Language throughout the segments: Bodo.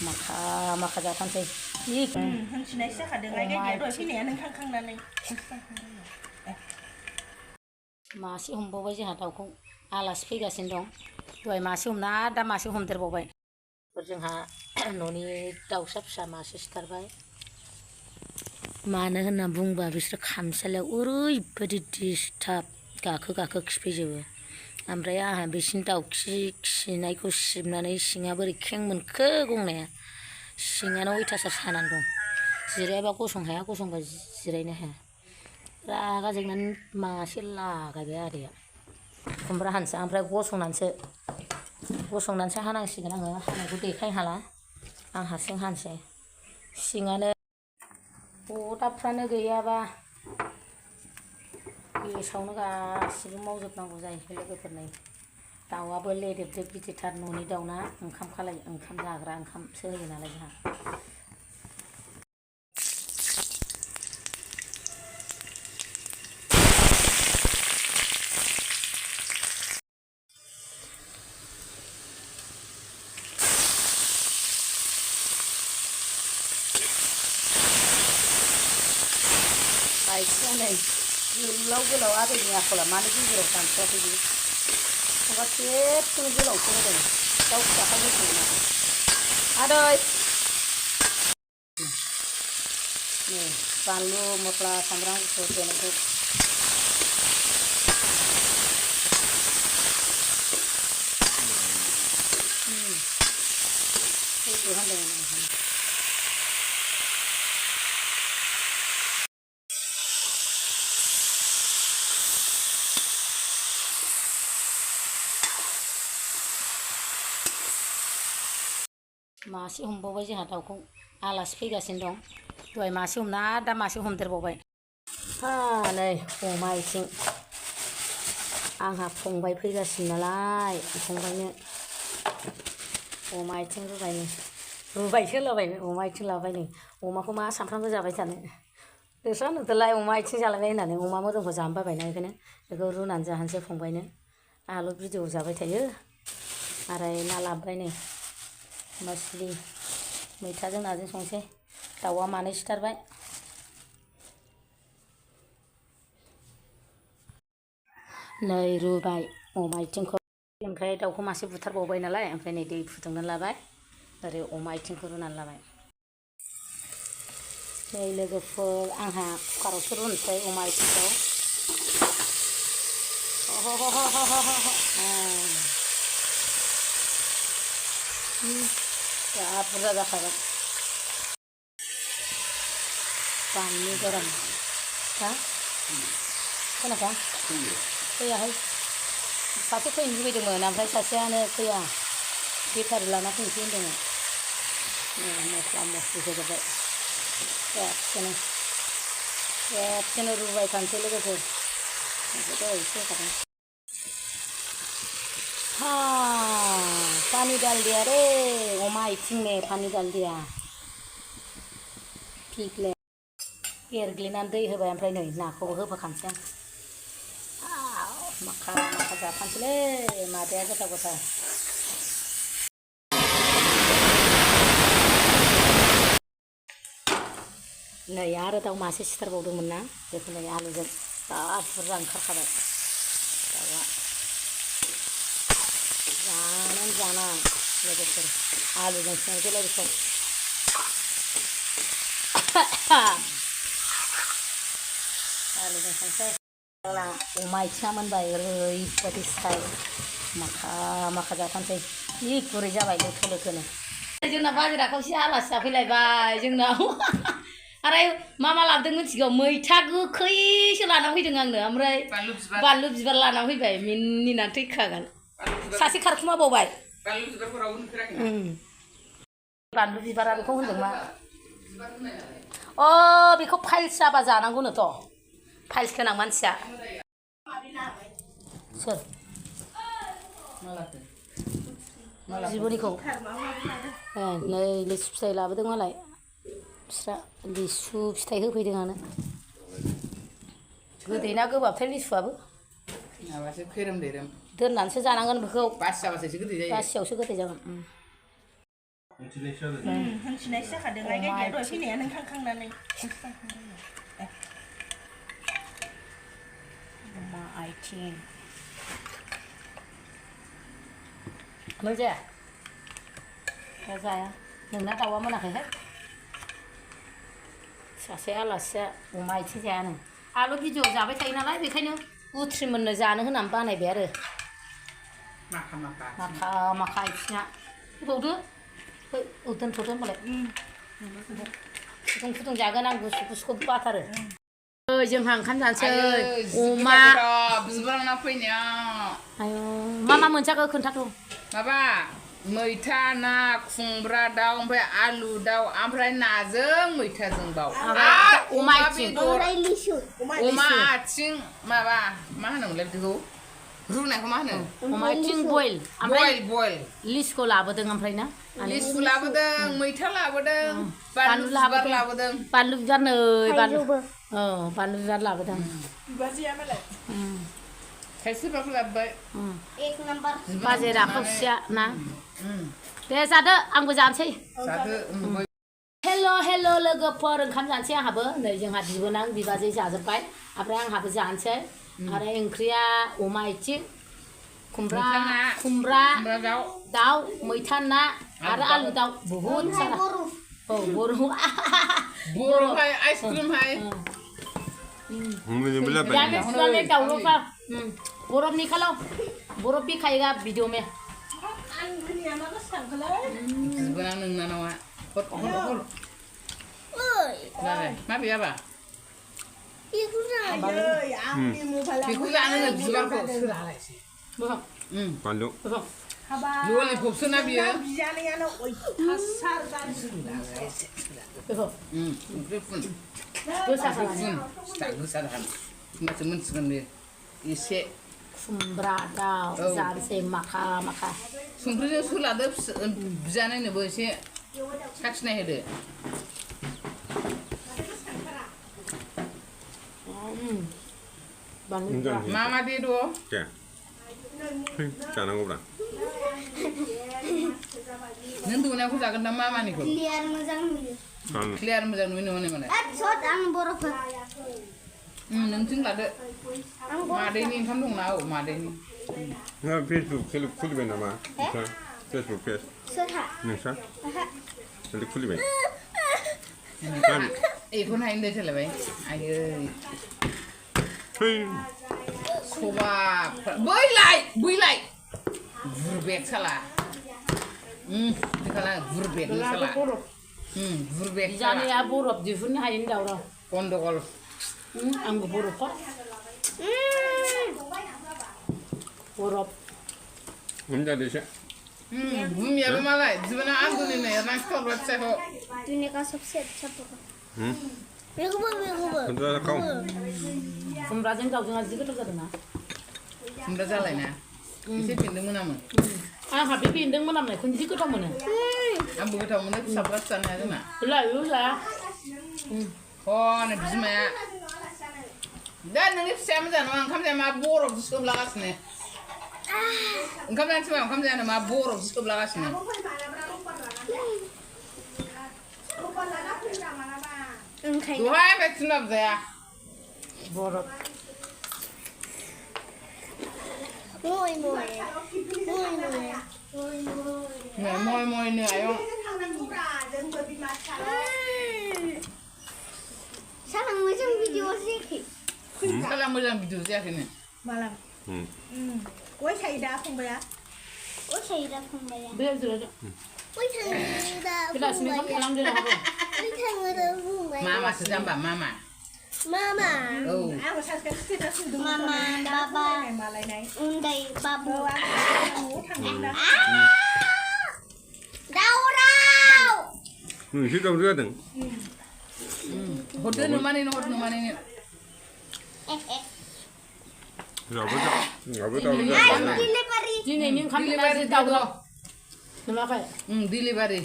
maka जाथारनोसै हांसिनायसो जाखादों आइगायनाया दहाय फैनाया नों खांखांनानै मासे हमबावबाय जोंहा दाउखौ आलासि फैगासिनो दं दहाय मासे हमना दा मासे हमदेरबावबाय जोंहा न'नि दाउसा फिसा मासे सिथारबाय मानो होनना बुंबा बिसोर खामसालियाव ओरैबायदि डिस्टार्ब गाखो खिफैजोबो ओमफ्राय आंहा बिसिनि दाउखि खिनायखौ सिबनानै सिङा बोरै खें मोनखो गंनाया सिङानो अयथासार सानानै दं जिरायाबा गसंनो हाया गसंबा जिरायनो हाया रागा जोंनानै मासे लागायबाय आदैया खुमब्रा हानसै ओमफ्राय गसंनानैसो हानांसिगोन आङो हानायखौ देखायनो हाला आं हारसिं हानोसै सिङानो अदाबफ्रानो गैयाबा गेसावनो गासिबो मावजोबनांगौ जायो लोगोफोरनि दाउआबो लेदेबदेब गिदिरथार न'नि दाउना ओंखाम जाग्रा ओंखामसो होयो नालाय जोंहा आइथिङा नै गोलाव आदैनि आखला मानो गेजेराव दानस'वाखै बे माबा खेबसेनो गोलावसो होदों दाउ फिसाखाय होदों आदै नै बानलु मस्ला सामब्राम गुफुर देनायखौ मासे हमबावबाय जोंहा दाउखौ आलासि फैगासिनो दं दहाय मासे हमना दा मासे हमदेरबावबाय नै अमा आइथिं आंहा फंबाय फैगासिनो नालाय फंबायनो अमा आइथिं रुबायसो लाबाय अमा आइथिं लाबाय नै अमाखौ मा सानफ्रामबो जाबाय थानो नोंस्रा नुदोलाय अमा आइथिं जालायबाय होननानै अमा मोदोमखौ जानो बाबायना बेखायनो बेखौ रुनानै जाहोनोसै फंबायनो आलु भिडिअ जाबाय थायो आरो ना लाबोबाय नै मस्लि मैथाजों नाजों संसै दाउआ मानै सिथारबाय नै रुबाय अमा आइथिंखौ ओमफ्राय दाउखौ मासे बुथारबावबाय नालाय ओमफ्राय नै दै फुदुंनानै लाबाय ओरै अमा आइथिंखौ रुनानै लाबाय नै लोगोफोर आंहा कुकारावसो रुनोसै अमा आइथिंखौ बिराद बुरजा जाखागोन बानलु गोरान हा खोनाखा फैयाहाय सासे फैनो लुबैदोंमोन ओमफ्राय सासेयानो फैया बेटारि लाना फैनोसै होनदोंमोन मस्ला मस्लि होजोब्बाय खेबसेनो रुबाय थानोसै लोगोफोर दहाय एसे होखादों पानी डाल दिया रे अमा आइथिं में पानी डाल दिया पिघले एरग्लिनानै दै होबाय ओमफ्राय नै नाखौबो होफाखानोसै आं माखा जाथारनोसैलै मादैया गोथाव नै आरो दाउ मासे सिथारबावदोंमोन ना बेखौ नै आलुजों बिराद बुरजा ओंखारखाबाय दाउआ जाना लोगोफोर आलुजों संसैलाय बेखौ आलुजों संसै अमा आइथिङा मोनबाय ओरैबायदि साइज माखा जाथारनोसै जि गुरै जाबाय लोथोनो जोंना बाजारा खावसे आलासि जाफैलायबाय जोंनाव आरो मा लाबोदों मिथिगौ मैथा गोखैसो लाना फैदों आंनो ओमफ्राय बानलु बिबार लाना फैबाय मिनिनानै थैखागोन सासे खारखुमाबावबाय बानलु बिबारा बेखौ होनदों मा बेखौ फाइल्स जाबा जानांगौनोथ' फाइल्स गोनां मानसिया सोर जिबनिखौ नै लिसु फिथाइ लाबोदों मालाय बिस्रा लिसु फिथाइ होफैदों आनो गोदै ना गोबाबथाय लिसुआबो माबासो खैरोम दैरोम दोननानैसो जानांगोन बेखौ बासि जाबासो गोदै जायो बासियावसो गोदै जागोन हांसिनाय जाखादों आइ गायदेर दहाय फैनाया नों खांखांनानै अमा आइथिं मोनजाया जाया नोंना दाउआ मोनाखैहाय सासे आलासिया अमा आइथिं जायानो आलु भिडिअ जाबाय थायो नालाय बेखायनो उथ्रिमोननो जानो होनानै बानायबाय आरो माखा आइथिङा बावदो दोनथ'दो होनबालाय फुदुं जागोन आं गुसु गुसुखौ बाथारो जोंहा ओंखाम जानोसै अमा बिबारना फैनाया आयौ मा मोनजाखो खोन्थाथ' माबा मैथा ना खुमब्रा दाउ ओमफ्राय आलु दाउ ओमफ्राय नाजों मैथाजों दाउ अमा आइथिं अमा आथिं माबा मा होनोमोनलाय बिदिखौ रुनायखौ मा होनो अमा आइथिं बयल लिस्टखौ लाबोदों ओमफ्राय ना लिसु लाबोदों मैथा लाबोदों बानलु बिबार लाबोदों बानलु बिबार नै बानलु बिबार लाबोदों बिबाजैया मालाय थाइसेबाबो लाबोबाय बाजै राखावसिया ना दे जादो आंबो जानोसै हेल' लोगोफोर ओंखाम जानोसै आंहाबो नै जोंहा बिबोनां बिबाजै जाजोब्बाय ओमफ्राय आंहाबो जानोसै आरो ओंख्रिया अमा आइथिं खुमब्रा दाउ मैथा ना आरो आलु दाउ बहुद सारा बर'हाय आइसक्रिम हाय बरफ निकालो बरफ भी खाएगा वीडियो में बिबोनां नोंना नावा मा बेयाबा बेखौ जानो बिबारखौ सोलालायसै बानलु ललिपपसो ना बियो बिजानायानो अयथासार संख्रि फुन गोसा जागोन होमबासो मोनसिगोन बेयो एसे खुमब्रा दाउ जानोसै माखा संख्रिजों सोलादो बिजानायनोबो एसे साखिनाय होदो मा दे द' जानांगौब्रा नों दौनायखौ जागोन ना मामानिखौ क्लियार मोजां नुयो नों माने नोंथिं लादो मादैनि ओंखाम दंना औ मादैनि फेसबुक खुलिबाय नामा फेसबुक पेज नोंस्रा खुलिबाय बेखौ नायनो देलायबाय आयै सबाब बैलाय बुरबेक साला दिखाला बुरबेक साला बुरबेक जानाया बरफ दिहुननो हायो दावराव गन्डगल आंबो बरफ मोनजादो एसे बुमियाबो मालाय बिबोनां आंगुनिनो एरनानै खिथाहरबाय फिसाखौ दुनिया का सबसे अच्छा पकड़ खुमब्राजों दाउजों जि गोथाव जादों ना खुमब्रा जालायना एसे बेन्दों मोनामो आंहा बे बेन्दों मोनामनायखौ जि गोथाव मोनो आंबो गोथाव मोनो फिसाफ्रा जानो हाया जोंना जाया हनै बिमाया दा नोंनि फिसाया मोजां नङा ओंखाम जाया मा बरफसो सोबलागासिनो ओंखाम जानोसै मा ओंखाम जायानो मा बरफसो सोबलागासिनो दहाय बे थिनबाबो जाया बरफ मय नो आयं साला मोजां भिडिअ जायाखै साला मोजां भिडिअ जायाखैनो मालाम गय साइदा फंबाया बे जिरायदो बेलासिनि ओंखाम खालामदो मामासो जाम्बा मामा औ आंबो सानसेखालि स्टेटास नुदोंमोन मामा बाबा मालायनाय उन्दै बाबु न'आव थांदोंना दावराव नोंसो दावजो जादों हरदो नोमानैनो हरदो नोमानैनो दिनैनि ओंखाम दावराव नुवाखै डिलिभारि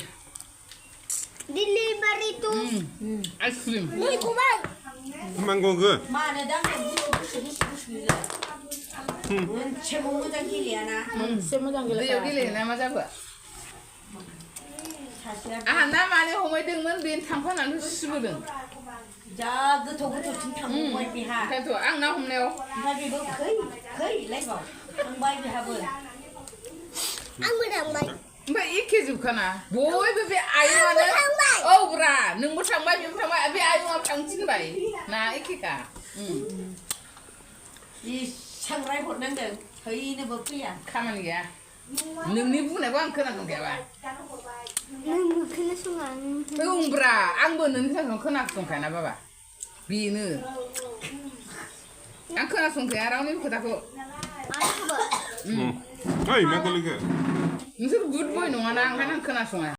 टु आइसक्रिम 망고그 मानो दांनो गुसु मोनसेबो मोजां गेलेयाना मोनसे मोजां गेलेया दैयाव गेलेनाया मा जाखो 아하 나 많이 홍해등은 빈 탕파나는 씹으든 जा गोथौ गोथौथिं थांबाय बेहा 그래도 앙나 홍내요 ओमफ्राय बेबो खै लायबाव थांबाय बेहाबो आंबो थांबाय 뭐 이렇게 줄까나 뭐이도 배 아이와는 어브라 능부 상바이 비 상바이 배 아이와 방친바이 나 이렇게가 이 상라이 보낸데 저희는 뭐 뿌야 가만히야 능니 부네 광 그나 좀 개봐 너무 큰 순간 응브라 앙보 능니 상 그나 좀 가나 봐봐 비는 안 그나 좀 개라오니 그다고 아이고 아이, 막걸리가. 무슨 굿보이 농아나 하나 그나 송아